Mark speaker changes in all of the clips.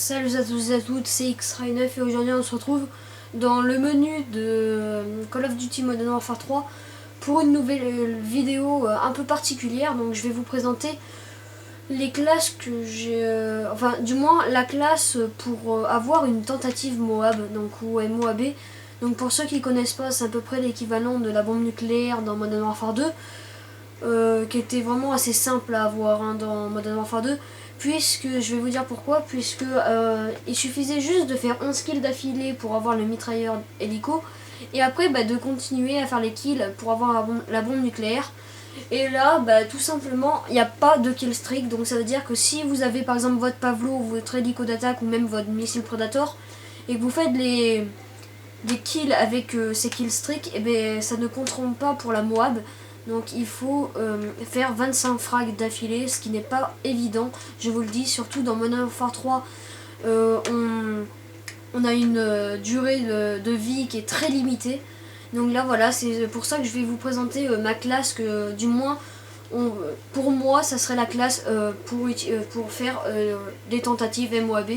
Speaker 1: Salut à tous et à toutes, c'est X-Ray9 et aujourd'hui on se retrouve dans le menu de Call of Duty Modern Warfare 3 pour une nouvelle vidéo un peu particulière. Donc je vais vous présenter les classes que j'ai, enfin du moins la classe pour avoir une tentative Moab, donc ou MOAB. Donc pour ceux qui connaissent pas, c'est à peu près l'équivalent de la bombe nucléaire dans Modern Warfare 2. Qui était vraiment assez simple à avoir dans Modern Warfare 2, puisque je vais vous dire pourquoi, puisque il suffisait juste de faire 11 kills d'affilée pour avoir le mitrailleur hélico, et après de continuer à faire les kills pour avoir la bombe nucléaire. Et là, tout simplement, il n'y a pas de kill streak, donc ça veut dire que si vous avez par exemple votre Pavlo, votre hélico d'attaque ou même votre missile Predator, et que vous faites des kills avec ces kill streaks, et bien ça ne compteront pas pour la Moab. Donc il faut faire 25 frags d'affilée, ce qui n'est pas évident, je vous le dis, surtout dans Modern Warfare 3, on a une durée de vie qui est très limitée. Donc là voilà, c'est pour ça que je vais vous présenter ma classe, que du moins, pour moi, ça serait la classe pour faire des tentatives MOAB.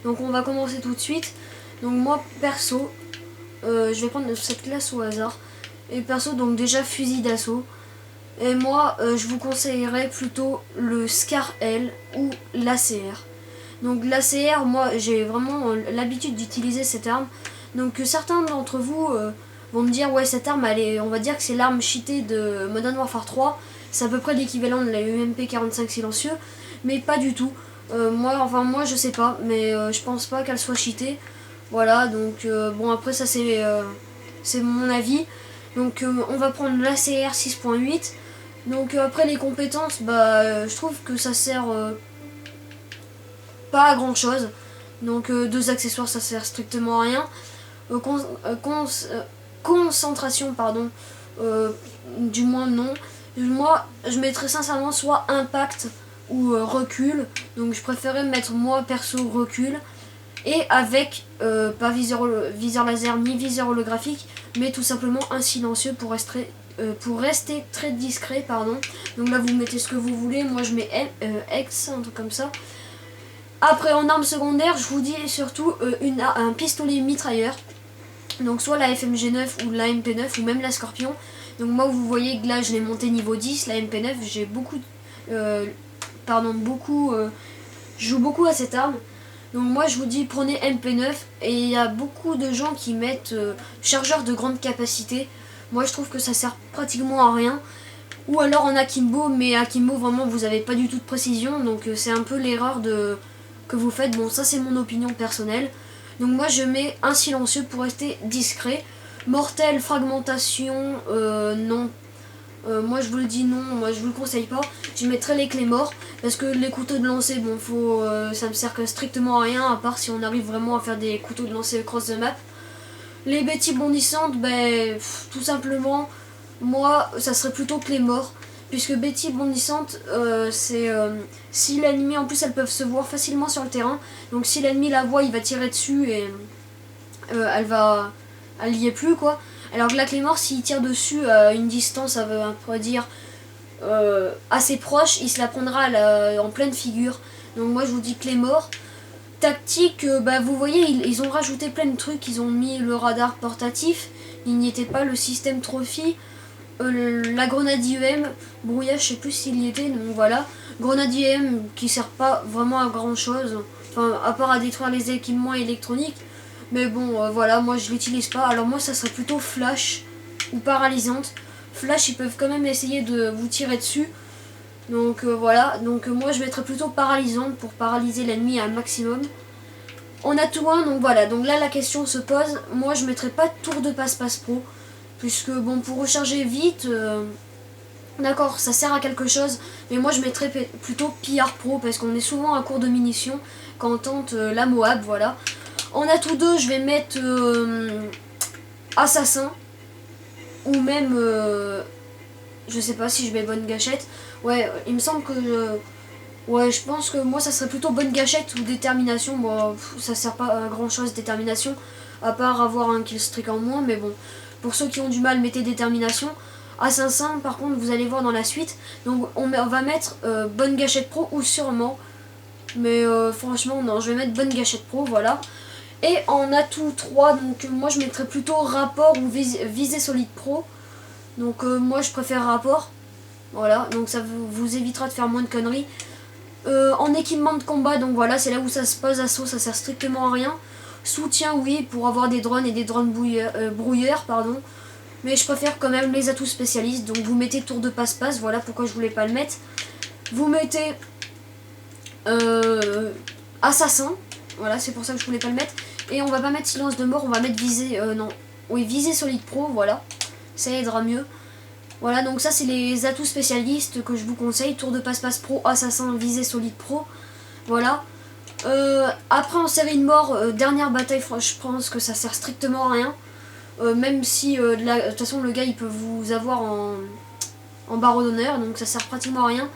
Speaker 1: Donc on va commencer tout de suite. Donc moi, perso, je vais prendre cette classe au hasard. Et perso, donc déjà fusil d'assaut. Et moi, je vous conseillerais plutôt le Scar L ou l'ACR. Donc l'ACR, moi j'ai vraiment l'habitude d'utiliser cette arme. Donc certains d'entre vous vont me dire ouais, cette arme, on va dire que c'est l'arme cheatée de Modern Warfare 3. C'est à peu près l'équivalent de la UMP 45 silencieux, mais pas du tout. Moi je sais pas, mais je pense pas qu'elle soit cheatée. Voilà, donc bon, après ça c'est mon avis. Donc on va prendre l'ACR 6.8. Donc après les compétences, je trouve que ça sert pas à grand chose. Donc deux accessoires, ça sert strictement à rien. Concentration, pardon, du moins non. Moi je mettrais sincèrement soit impact ou recul. Donc je préférais mettre moi perso recul. Et avec pas viseur laser ni viseur holographique, mais tout simplement un silencieux pour rester très discret, pardon. Donc là vous mettez ce que vous voulez, moi je mets X, un truc comme ça. Après en arme secondaire, je vous dis surtout un pistolet mitrailleur. Donc soit la FMG9 ou la MP9 ou même la Scorpion. Donc moi vous voyez que là je l'ai monté niveau 10, la MP9, j'ai je joue beaucoup à cette arme. Donc moi je vous dis prenez MP9, et il y a beaucoup de gens qui mettent chargeur de grande capacité. Moi je trouve que ça sert pratiquement à rien. Ou alors en akimbo, mais akimbo vraiment vous avez pas du tout de précision, donc c'est un peu l'erreur que vous faites. Bon, ça c'est mon opinion personnelle. Donc moi je mets un silencieux pour rester discret. Mortel, fragmentation, non. Moi je vous le dis non, moi je vous le conseille pas. Je mettrai les clés morts parce que les couteaux de lancer, bon, ça me sert que strictement à rien, à part si on arrive vraiment à faire des couteaux de lancer across the map. Les bêtises bondissantes, tout simplement, moi ça serait plutôt clés morts, puisque bêtises bondissantes, si l'ennemi, en plus elles peuvent se voir facilement sur le terrain, donc si l'ennemi la voit, il va tirer dessus et elle y est plus quoi. Alors que la clé mort, s'il tire dessus à une distance, ça veut dire assez proche, il se la prendra en pleine figure. Donc moi je vous dis clé mort. Tactique, vous voyez, ils ont rajouté plein de trucs. Ils ont mis le radar portatif, il n'y était pas, le système trophy, la grenade IEM, brouillage, je sais plus s'il y était, donc voilà. Grenade IEM qui sert pas vraiment à grand chose, enfin à part à détruire les équipements électroniques. Mais bon, voilà, moi je l'utilise pas. Alors moi ça serait plutôt flash ou paralysante. Flash, ils peuvent quand même essayer de vous tirer dessus. Donc voilà, donc moi je mettrais plutôt paralysante pour paralyser l'ennemi à un maximum. On a tout un, donc voilà, donc là la question se pose. Moi je mettrais pas tour de passe-passe pro, puisque bon, pour recharger vite, d'accord, ça sert à quelque chose, mais moi je mettrais plutôt PR pro, parce qu'on est souvent à court de munitions quand on tente la Moab, voilà. En atout 2, je vais mettre assassin, ou même je sais pas si je mets bonne gâchette. Ouais, il me semble que ouais, je pense que moi ça serait plutôt bonne gâchette ou détermination. Bon, ça sert pas à grand chose détermination, à part avoir un kill streak en moins, mais bon, pour ceux qui ont du mal, mettez détermination. Assassin, par contre, vous allez voir dans la suite. Donc on va mettre bonne gâchette pro, ou sûrement Mais franchement, non, je vais mettre bonne gâchette pro, voilà. Et en atout 3, donc moi je mettrais plutôt rapport ou visée solide pro. Donc moi je préfère rapport. Voilà, donc ça vous évitera de faire moins de conneries. En équipement de combat, donc voilà, c'est là où ça se passe assaut, ça sert strictement à rien. Soutien, oui, pour avoir des drones et des drones brouilleurs, pardon. Mais je préfère quand même les atouts spécialistes. Donc vous mettez tour de passe-passe, voilà pourquoi je voulais pas le mettre. Vous mettez assassin, voilà c'est pour ça que je voulais pas le mettre. Et on va pas mettre silence de mort, on va mettre visée, non, oui visée solide pro, voilà. Ça aidera mieux. Voilà, donc ça c'est les atouts spécialistes que je vous conseille. Tour de passe-passe pro, assassin, visée solide pro. Voilà. Après en série de mort, dernière bataille, je pense que ça sert strictement à rien. Même si de toute façon le gars il peut vous avoir en barreau d'honneur, donc ça sert pratiquement à rien.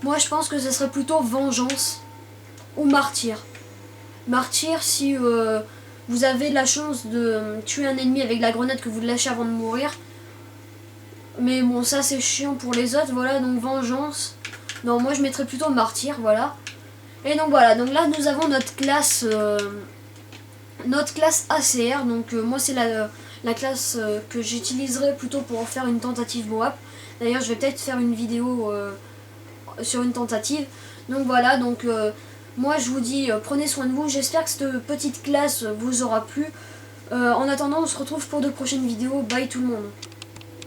Speaker 1: Moi je pense que ça serait plutôt vengeance ou martyr. Martyr si vous avez la chance de tuer un ennemi avec la grenade que vous lâchez avant de mourir. Mais bon, ça c'est chiant pour les autres, voilà, donc vengeance. Non, moi je mettrais plutôt martyr, voilà. Et donc voilà, donc là nous avons notre classe ACR, donc moi c'est la classe que j'utiliserai plutôt pour faire une tentative Moab. D'ailleurs je vais peut-être faire une vidéo sur une tentative. Donc voilà, donc moi je vous dis prenez soin de vous, j'espère que cette petite classe vous aura plu. En attendant on se retrouve pour de prochaines vidéos, bye tout le monde.